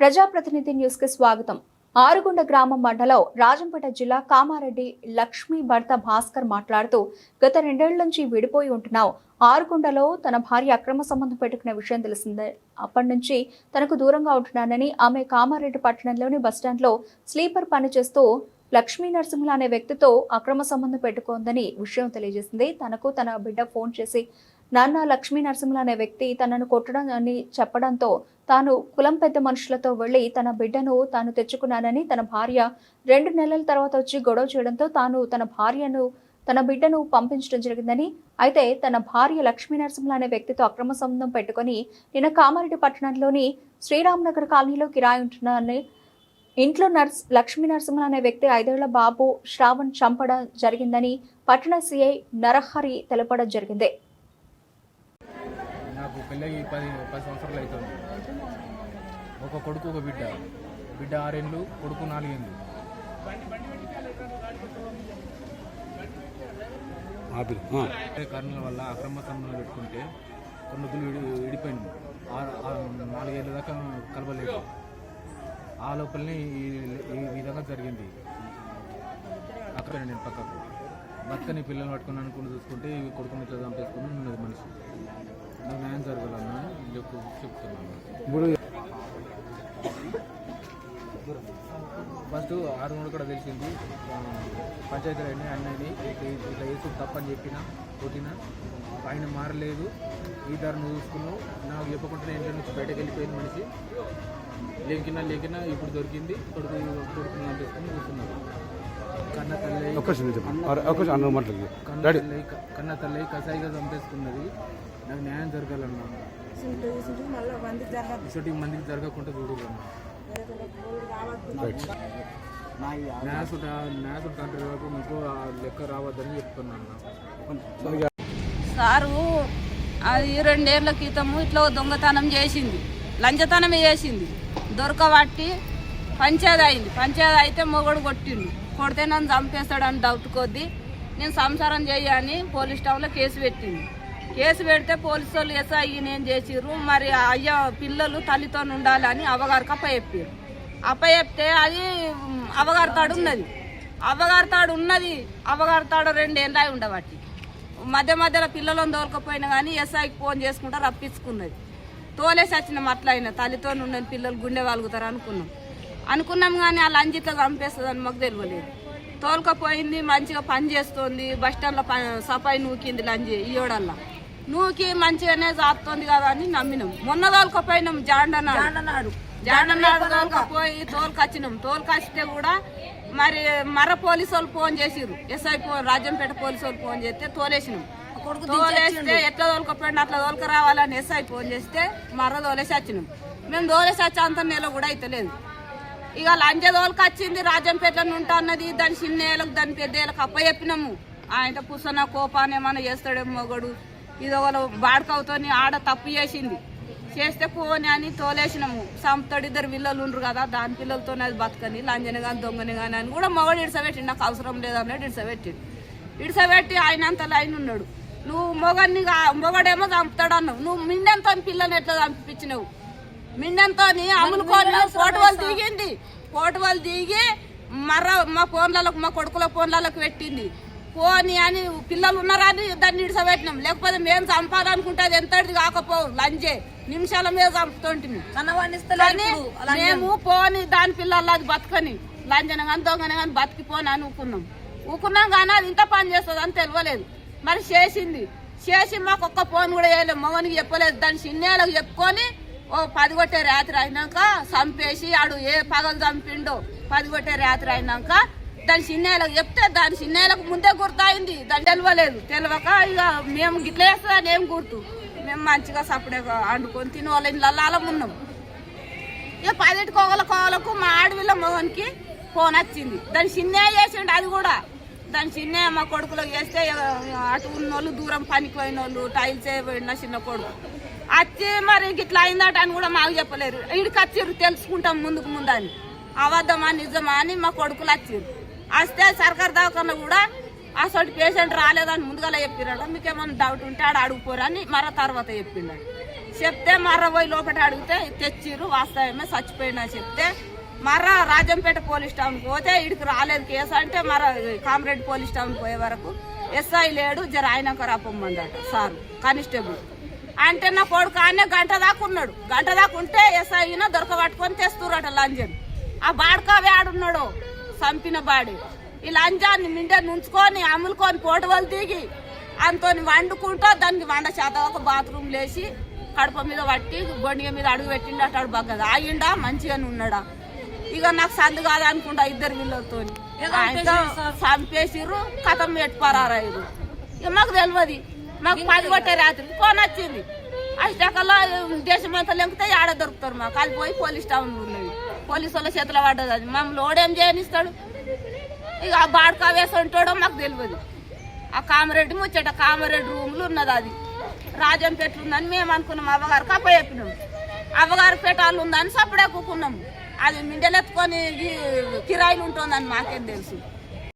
ప్రజాప్రతినిధి న్యూస్ కి స్వాగతం. ఆరుగొండ గ్రామం మండలం రాజంపేట జిల్లా కామారెడ్డి లక్ష్మి భర్త భాస్కర్ మాట్లాడుతూ గత 2 ఏళ్ల నుంచి విడిపోయి ఉంటున్నాం. ఆరుగొండలో తన భార్య అక్రమ సంబంధం పెట్టుకునే విషయం తెలిసిందే. అప్పటి నుంచి తనకు దూరంగా ఉంటున్నానని, ఆమె కామారెడ్డి పట్టణంలోని బస్టాండ్లో స్లీపర్ పనిచేస్తూ లక్ష్మీ నరసింహులు అనే వ్యక్తితో అక్రమ సంబంధం పెట్టుకుందని విషయం తెలియజేసింది. తనకు తన బిడ్డ ఫోన్ చేసి నాన్న లక్ష్మీ నరసింహులు అనే వ్యక్తి తనను కొట్టడం అని చెప్పడంతో తాను కులం పెద్ద మనుషులతో వెళ్లి తన బిడ్డను తాను తెచ్చుకున్నానని, తన భార్య 2 నెలల తర్వాత వచ్చి గొడవ చేయడంతో తాను తన బిడ్డను పంపించడం జరిగిందని, అయితే తన భార్య లక్ష్మీ నరసింహులు అనే వ్యక్తితో అక్రమ సంబంధం పెట్టుకుని నిన్న కామారెడ్డి పట్టణంలోని శ్రీరామనగర్ కాలనీలో కిరాయి ఉంటున్నానని, ఇంట్లో లక్ష్మీ నరసింహులు అనే వ్యక్తి 5 ఏళ్ల బాబు శ్రావణ్ చంపడం జరిగిందని పట్టణ సిఐ నరహరి తెలపడం జరిగింది. నాకు పెళ్ళి 10 సంవత్సరాలు అవుతుంది. ఒక కొడుకు ఒక బిడ్డ 6 ఏళ్ళు, కొడుకు 4 ఏళ్ళు. కారణాల వల్ల అక్రమ సంబంధం పెట్టుకుంటే కొన్నుకులు విడిపోయింది. 4 ఏళ్ళ దాకా కలవలేదు. ఆ లోపలనే ఈ విధంగా జరిగింది. అక్కడ నేను పక్కకు బతుకని పిల్లలు పట్టుకుని అనుకుని చూసుకుంటే కొడుకుని ఇట్లా చంపేసుకుని ఉన్నది మనిషి. నాకు న్యాయం జరగాలన్నా చెప్తున్నాను. ఫస్ట్ 6 నెలలు కూడా తెలిసింది. పంచాయతీ అన్నది ఇట్లా వేసు తప్పని చెప్పిన కొట్టిన ఆయన మారలేదు. ఈ దారిని చూసుకున్నావు, నాకు చెప్పకుండా ఇంటి నుంచి బయటకు వెళ్ళిపోయింది మనిషి. లేకినా ఇప్పుడు దొరికింది. కొడుకుని చంపేసుకుని కూర్చున్నారు. కన్న తల్లి కసాయిగా చంపేసుకున్నది. నాకు న్యాయం జరగాలన్నా, ఇటువంటి మందికి జరగకుండా చూడాలన్నా. న్యాసుడు కంట్రీ వరకు మీకు లెక్క రావద్దని చెప్తున్నాను. సారు అది 2 ఏళ్ల క్రితము ఇట్లా దొంగతనం చేసింది, లంచతనం చేసింది. దొరకబట్టి పంచాయతీ అయింది. పంచాయతీ అయితే మొగడు కొట్టిండు. కొడితే నన్ను చంపేస్తాడని డౌట్ కొద్దీ నేను సంసారం చేయని పోలీస్ స్టేషన్లో కేసు పెట్టింది. కేసు పెడితే పోలీసు వాళ్ళు ఎస్ఐ నేను చేసిర్రు. మరి అయ్యా పిల్లలు తల్లితో ఉండాలని అవ్వగారికి అప్పచెప్పారు. అప్పచెప్తే అది అవ్వగారితాడు ఉన్నది. అవ్వగారితాడు 2 ఏళ్ళు అయి ఉండబట్టి మధ్యలో పిల్లలను తోలకపోయినా కానీ ఎస్ఐకి ఫోన్ చేసుకుంటా రప్పించుకున్నది. తోలేసి వచ్చినాం. అట్లా అయినా తల్లితో ఉండని పిల్లలు గుండె వాలుగుతారు అనుకున్నాం కానీ ఆ లంజితో చంపేస్తుందని మాకు తెలియలేదు. తోలుకపోయింది, మంచిగా పని చేస్తుంది. బస్టాండ్లో సఫాయి నూకింది. లంజి ఇయ్యోడల్లా నూకి మంచిగానే జాపుతోంది కదా అని నమ్మినాం. మొన్న తోలుకపోయినాం. జాండనాడు తోలుకపోయి తోలుకొచ్చినాం. తోలుకొచ్చితే కూడా మర పోలీసు వాళ్ళు ఫోన్ చేసిర్రు. ఎస్ఐ రాజంపేట పోలీసు వాళ్ళు ఫోన్ చేస్తే తోలేసినాం. తోలేస్తే ఎట్లా తోలుకపోయినా అట్లా తోలుక రావాలని ఎస్ఐ ఫోన్ చేస్తే తోలేసి వచ్చినాం. మేము తోలేసి వచ్చే అంత నెల కూడా అయితలేదు. ఇక లంజ తోలుకొచ్చింది. రాజంపేటలో ఉంటా అన్నది. దాని చిన్న ఏళ్ళకు దాని పెద్ద ఏళ్ళకి అప్పచెప్పినాము. ఆయన పుసన కోపాన్ని ఏమన్నా చేస్తాడేమో మొగడు, ఇది ఒకళ్ళు బాడకవుతో ఆడ తప్పు చేస్తే పోని అని తోలేసినాము. సంపుతాడు. 2 పిల్లలు ఉండరు కదా, దాని పిల్లలతో అది బతకని లంజని కానీ దొంగని కానీ అని కూడా మొగడు ఇడిసబెట్టిండు. నాకు అవసరం లేదన్నాడు. ఇడిసబెట్టి ఆయన అంత లైన్ ఉన్నాడు. నువ్వు మొగడేమో చంపుతాడు అన్నావు. నువ్వు మిండెంతో పిల్లని ఎట్లా చంపించినావు? మిండెంతో అమ్ములుకొని ఫోటోలు దిగి మా ఫోన్లకు మా కొడుకుల ఫోన్లకు పెట్టింది. పోని అని పిల్లలు ఉన్నారని దాన్ని ఇడిసబెట్టినాం. లేకపోతే మేము చంపాలనుకుంటే అది ఎంతటిది కాకపోవు. లంజే నిమిషాల మీద చంపుతుంటిమి. మేము పోని దాని పిల్లలు అది బతకని లంజన కానీ దొంగని కానీ బతికిపోని అని ఊకున్నాం కానీ అది ఇంత పని చేస్తుంది అని తెలియలేదు. మరి చేసి మాకు ఒక్క ఫోన్ కూడా వేయలేదు. మగనికి చెప్పలేదు. దాని చిన్నేళ్ళకు చెప్పుకొని 10 కొట్టే రాత్రి అయినాక చంపేసి ఆడు ఏ పగలు చంపిండో 10 కొట్టే రాత్రి అయినాక దాని చిన్నేళ్ళకు చెప్తే దాని చిన్నేళ్ళకు ముందే గుర్తయింది. దాన్ని తెలియక ఇక మేము గిట్ల వేస్తుందని ఏం గుర్తు. మేము మంచిగా సపరేట్గా వండుకొని తిని వాళ్ళ ఇళ్ళల్లో ఉన్నాం. ఇక 10 కోగలకు మా ఆడవిళ్ళ మగనికి ఫోన్ వచ్చింది. దాని చిన్నే చేసిండు. అది కూడా దాని చిన్న మా కొడుకులకు చేస్తే అటు ఉన్నోళ్ళు దూరం పనికి పోయిన వాళ్ళు టైల్స్ పోయిన చిన్న కొడుకు వచ్చి మరి ఇట్లా అయిందట అని కూడా మాకు చెప్పలేరు. ఇడికి వచ్చిర్రు తెలుసుకుంటాం ముందు అని. అబద్ధమా నిజమా అని మా కొడుకులు వచ్చిర్రు. వస్తే సర్కారు దవాఖాన కూడా అసలు పేషెంట్ రాలేదని ముందుగా చెప్పిరాడు. మీకేమన్నా డౌట్ ఉంటే ఆడ అడుగుపోరని తర్వాత చెప్పిండు. చెప్తే మర్ర పోయి లోపల అడిగితే తెచ్చిర్రు వాస్తవమే చచ్చిపోయినా చెప్తే మర్ర రాజంపేట పోలీస్ టౌన్కి పోతే ఇడికి రాలేదు కేసు అంటే మర్ర కామరెడ్డి పోలీస్ టౌన్కి పోయే వరకు ఎస్ఐ లేడు జర ఆయనక రాపమ్మన్నాడట సారు కానిస్టేబుల్ అంటే నా కొడుకు ఆయనే గంట దాకా ఉన్నాడు. గంట దాకా ఉంటే ఎస్ఐన దొరకబట్టుకొని తెస్తురట లంజన్. ఆ బాడకావే ఆడున్నాడు చంపిన బాడి. ఈ లంజాన్ని మిండే నుంచుకొని అమ్ములుకొని పోటువలు దిగి అంతని వండుకుంటూ దానికి వండ చేత ఒక బాత్రూమ్ లేచి కడప మీద పట్టి గొండిగ మీద అడుగు పెట్టిండు. అటు బగ్గదా ఆగిండా మంచిగానే ఉన్నాడా. ఇక నాకు సందు కాదు అనుకుంటా ఇద్దరు వీళ్ళతో చంపేసిర్రు కథం పెట్టి పరారారు. ఇక మాకు తెలియదు. మాకు 10 కొట్టే రాత్రి ఫోన్ వచ్చింది. అష్టాకల్లో దేశమంతా లెంకితే ఆడ దొరుకుతారు. మాకు అది పోయి పోలీస్ టౌన్ ఉన్నది. పోలీసు వాళ్ళ చేతిలో పడ్డది. అది మమ్మల్ని లోడేం చేయనిస్తాడు. ఇక ఆ బాడకా వేసి ఉంటాడో మాకు తెలియదు. ఆ కామారెడ్డి ముచ్చట కామారెడ్డి రూమ్లు ఉన్నది. అది రాజంపేట ఉందని మేము అనుకున్నాం. అవ్వగారికి అప్ప చెప్పినాం. అవ్వగారి పేటాలు ఉందని సప్పుడే కూకున్నాము. అది మిండెలెత్తుకొని కిరాయిలు ఉంటుందని మాకేం తెలుసు.